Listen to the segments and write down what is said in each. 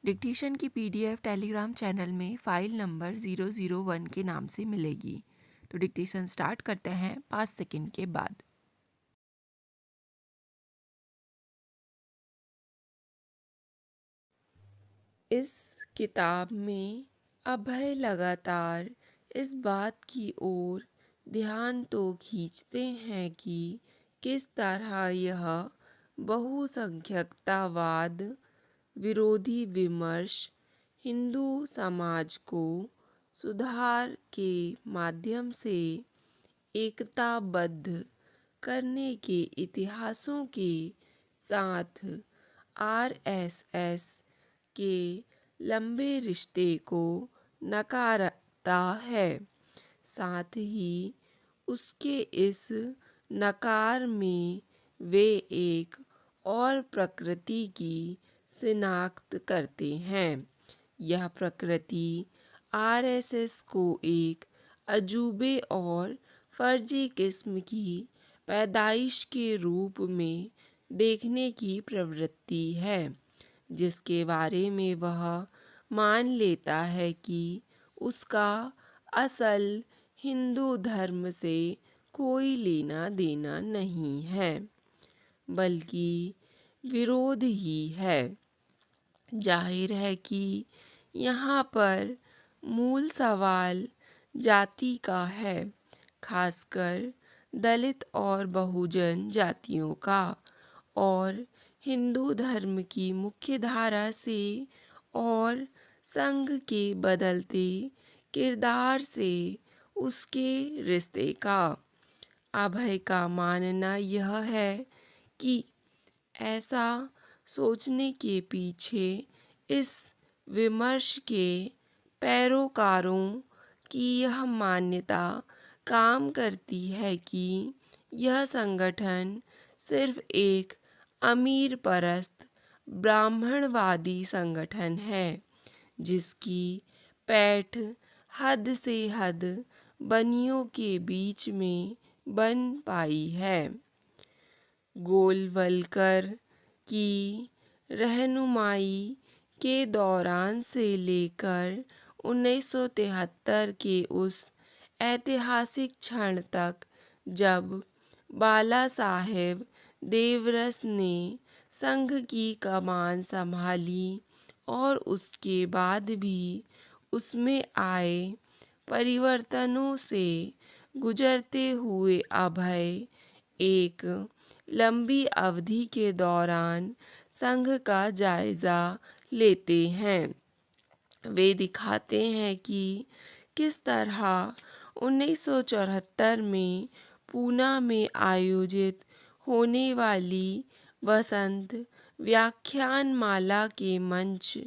Dictation की PDF Telegram channel में file number 001 के नाम से मिलेगी। तो डिक्टेशन स्टार्ट करते हैं 5 सेकंड के बाद। इस किताब में अभय लगातार इस बात की ओर ध्यान तो खींचते हैं कि किस तरह यह बहुसंख्यकतावाद विरोधी विमर्श हिंदू समाज को सुधार के माध्यम से एकताबद्ध करने के इतिहासों के साथ आरएसएस के लंबे रिश्ते को नकारता है। साथ ही उसके इस नकार में वे एक और प्रकृति की शिनाख्त करते हैं। यह प्रकृति आरएसएस को एक अजूबे और फर्जी किस्म की पैदाइश के रूप में देखने की प्रवृत्ति है, जिसके बारे में वह मान लेता है कि उसका असल हिंदू धर्म से कोई लेना देना नहीं है, बल्कि विरोध ही है। जाहिर है कि यहाँ पर मूल सवाल जाति का है, खासकर दलित और बहुजन जातियों का, और हिंदू धर्म की मुख्य धारा से और संघ के बदलते किरदार से उसके रिश्ते का। अभय का मानना यह है कि ऐसा सोचने के पीछे इस विमर्श के पैरोकारों की यह मान्यता काम करती है कि यह संगठन सिर्फ एक अमीर परस्त ब्राह्मणवादी संगठन है, जिसकी पैठ हद से हद बनियों के बीच में बन पाई है। गोलवलकर की रहनुमाई के दौरान से लेकर 1973 के उस ऐतिहासिक क्षण तक जब बाला साहेब देवरस ने संघ की कमान संभाली और उसके बाद भी उसमें आए परिवर्तनों से गुजरते हुए अभय एक लंबी अवधि के दौरान संघ का जायजा लेते हैं। वे दिखाते हैं कि किस तरह 1974 में पूना में आयोजित होने वाली वसंत व्याख्यानमाला के मंच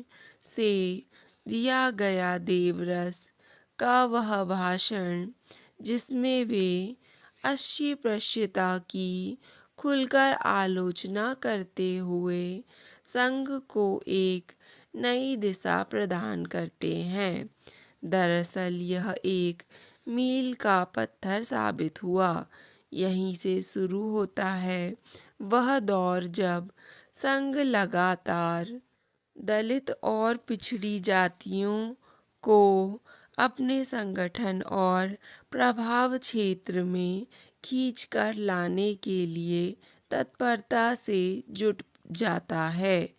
से दिया गया देवरस का वह भाषण, जिसमें वे अस्पृश्यता की खुलकर आलोचना करते हुए संघ को एक नई दिशा प्रदान करते हैं, दरअसल यह एक मील का पत्थर साबित हुआ। यहीं से शुरू होता है वह दौर जब संघ लगातार दलित और पिछड़ी जातियों को अपने संगठन और प्रभाव क्षेत्र में खींचकर लाने के लिए तत्परता से जुट जाता है।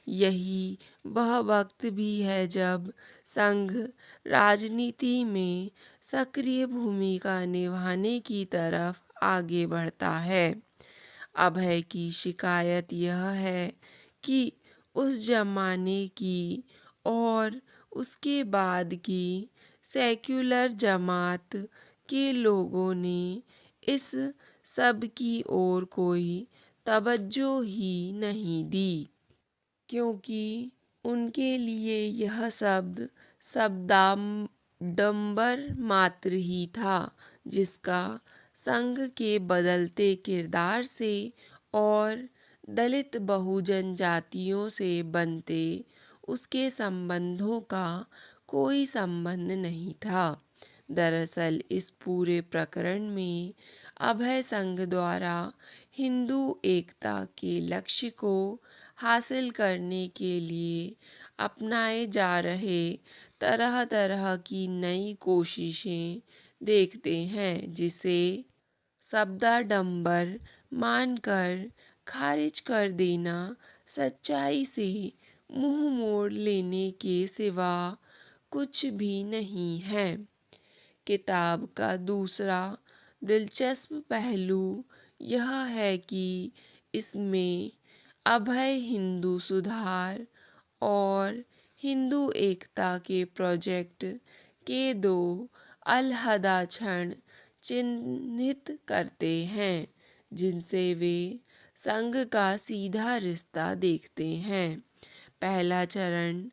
यही वह वक्त भी है जब संघ राजनीति में सक्रिय भूमिका निभाने की तरफ आगे बढ़ता है। अभय की शिकायत यह है कि उस जमाने की और उसके बाद की सेक्युलर जमात के लोगों ने इस सब की ओर कोई तवज्जो ही नहीं दी, क्योंकि उनके लिए यह शब्द शब्दाडंबर मात्र ही था, जिसका संघ के बदलते किरदार से और दलित बहुजन जातियों से बनते उसके संबंधों का कोई संबंध नहीं था। दरअसल इस पूरे प्रकरण में अभय संघ द्वारा हिंदू एकता के लक्ष्य को हासिल करने के लिए अपनाए जा रहे तरह तरह की नई कोशिशें देखते हैं, जिसे शब्दाडंबर मानकर खारिज कर देना सच्चाई से मुंह मोड़ लेने के सिवा कुछ भी नहीं है। किताब का दूसरा दिलचस्प पहलू यह है कि इसमें अभय हिंदू सुधार और हिंदू एकता के प्रोजेक्ट के दो अलहदा क्षण चिन्हित करते हैं, जिनसे वे संघ का सीधा रिश्ता देखते हैं। पहला चरण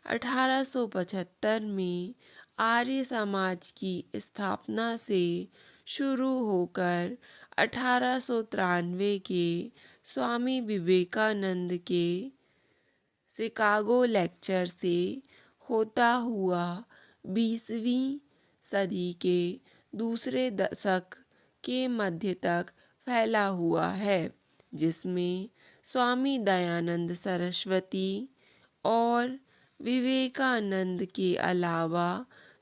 1875 में आर्य समाज की स्थापना से शुरू होकर 1893 के स्वामी विवेकानंद के शिकागो लेक्चर से होता हुआ 20वीं सदी के दूसरे दशक के मध्य तक फैला हुआ है, जिसमें स्वामी दयानंद सरस्वती और विवेकानंद के अलावा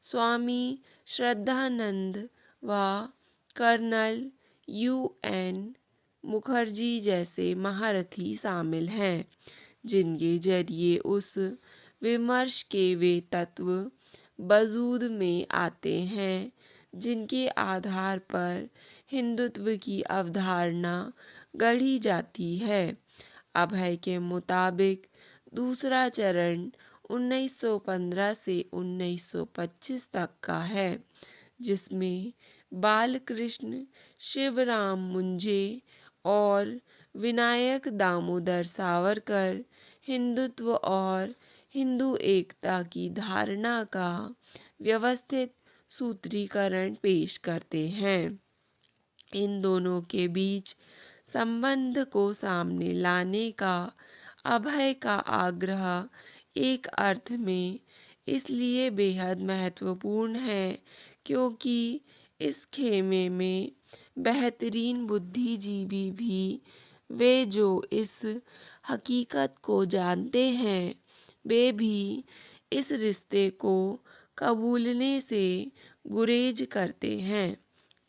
स्वामी श्रद्धानंद व कर्नल UN मुखर्जी जैसे महारथी शामिल हैं, जिनके जरिए उस विमर्श के वे तत्व वजूद में आते हैं जिनके आधार पर हिंदुत्व की अवधारणा गढ़ी जाती है। अभय के मुताबिक दूसरा चरण 1915 से 1925 तक का है, जिसमें बालकृष्ण, शिवराम मुंजे और विनायक दामोदर सावरकर हिंदुत्व और हिंदू एकता की धारणा का व्यवस्थित सूत्रीकरण पेश करते हैं। इन दोनों के बीच संबंध को सामने लाने का अभय का आग्रह एक अर्थ में इसलिए बेहद महत्वपूर्ण है क्योंकि इस खेमे में बेहतरीन बुद्धिजीवी भी वे जो इस हकीकत को जानते हैं, वे भी इस रिश्ते को कबूलने से गुरेज करते हैं।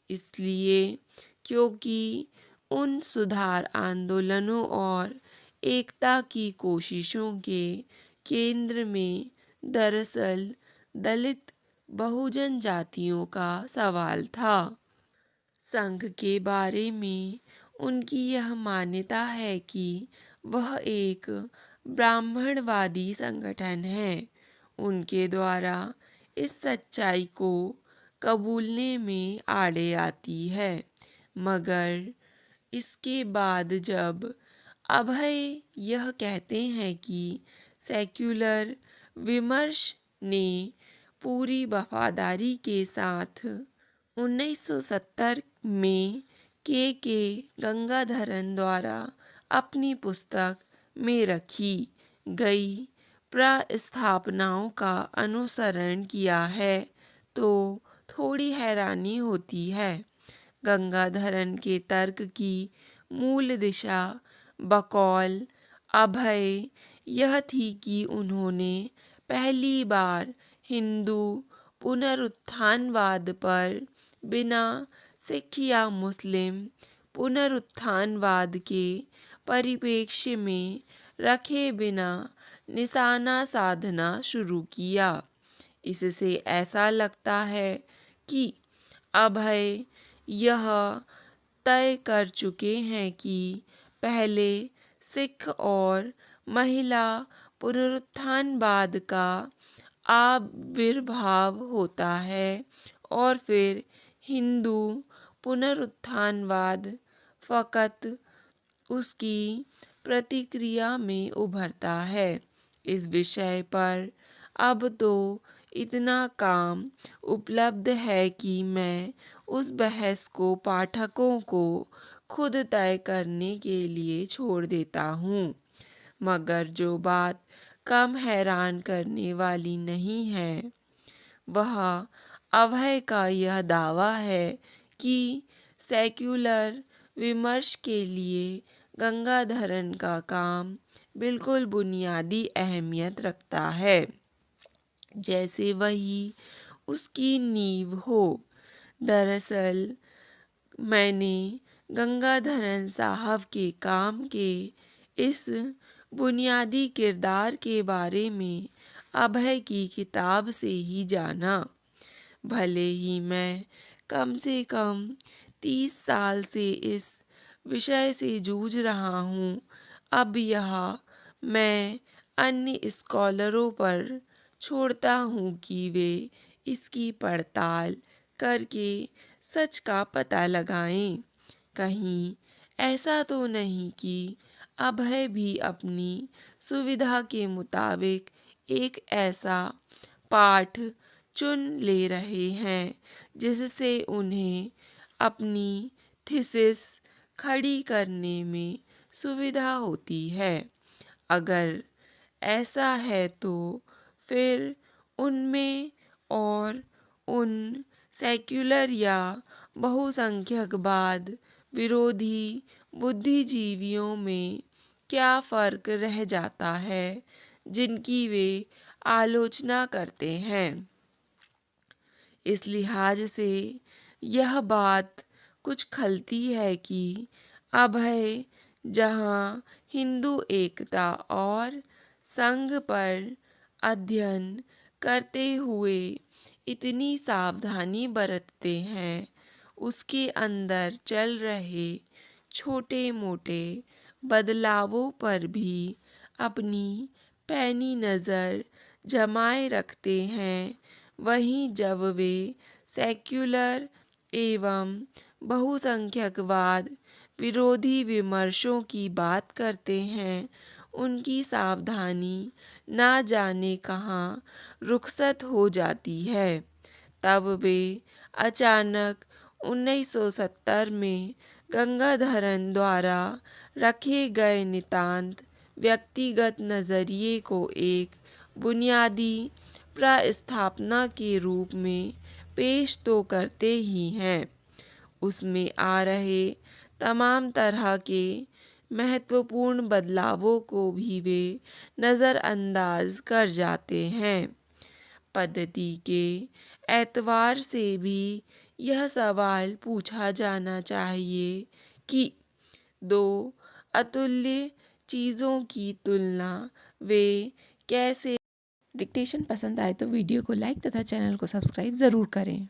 इसलिए क्योंकि उन सुधार आंदोलनों और एकता की कोशिशों के केंद्र में दरअसल दलित बहुजन जातियों का सवाल था। संघ के बारे में उनकी यह मान्यता है कि वह एक ब्राह्मणवादी संगठन है। उनके द्वारा इस सच्चाई को कबूलने में आड़े आती है, मगर इसके बाद जब अभय यह कहते हैं कि सेक्युलर विमर्श ने पूरी वफादारी के साथ 1970 में के गंगाधरन द्वारा अपनी पुस्तक में रखी गई प्रस्तावनाओं का अनुसरण किया है, तो थोड़ी हैरानी होती है। गंगाधरन के तर्क की मूल दिशा बकौल अभय यह थी कि उन्होंने पहली बार हिंदू पुनरुत्थानवाद पर बिना सिख या मुस्लिम पुनरुत्थानवाद के परिप्रेक्ष्य में रखे बिना निशाना साधना शुरू किया। इससे ऐसा लगता है कि अभय यह तय कर चुके हैं कि पहले सिख और महिला पुनरुत्थानवाद का आविर्भाव होता है और फिर हिंदू पुनरुत्थानवाद फकत उसकी प्रतिक्रिया में उभरता है। इस विषय पर अब तो इतना काम उपलब्ध है कि मैं उस बहस को पाठकों को खुद तय करने के लिए छोड़ देता हूँ, मगर जो बात कम हैरान करने वाली नहीं है, वह अभय का यह दावा है कि सेक्युलर विमर्श के लिए गंगाधरन का काम बिल्कुल बुनियादी अहमियत रखता है, जैसे वही उसकी नींव हो। दरअसल मैंने गंगाधरन साहब के काम के इस बुनियादी किरदार के बारे में अभय की किताब से ही जाना। भले ही मैं कम से कम 30 साल से इस विषय से जूझ रहा हूँ, अब यह मैं अन्य स्कॉलरों पर छोड़ता हूँ कि वे इसकी पड़ताल करके सच का पता लगाएं। कहीं ऐसा तो नहीं कि अभय भी अपनी सुविधा के मुताबिक एक ऐसा पाठ चुन ले रहे हैं जिससे उन्हें अपनी थीसिस खड़ी करने में सुविधा होती है। अगर ऐसा है तो फिर उनमें और उन सेक्युलर या बहुसंख्यकवाद विरोधी बुद्धिजीवियों में क्या फ़र्क रह जाता है जिनकी वे आलोचना करते हैं। इस लिहाज से यह बात कुछ खलती है कि अभय जहाँ हिंदू एकता और संघ पर अध्ययन करते हुए इतनी सावधानी बरतते हैं, उसके अंदर चल रहे छोटे मोटे बदलावों पर भी अपनी पैनी नज़र जमाए रखते हैं। वहीं जब वे सेक्युलर एवं बहुसंख्यकवाद विरोधी विमर्शों की बात करते हैं, उनकी सावधानी ना जाने कहाँ रुखसत हो जाती है। तब वे अचानक 1970 में गंगाधरन द्वारा रखे गए नितांत व्यक्तिगत नज़रिए को एक बुनियादी प्रस्थापना के रूप में पेश तो करते ही हैं, उसमें आ रहे तमाम तरह के महत्वपूर्ण बदलावों को भी वे नज़रअंदाज कर जाते हैं। पद्धति के एतबार से भी यह सवाल पूछा जाना चाहिए कि दो अतुल्य चीज़ों की तुलना वे कैसे। डिक्टेशन पसंद आए तो वीडियो को लाइक तथा चैनल को सब्सक्राइब ज़रूर करें।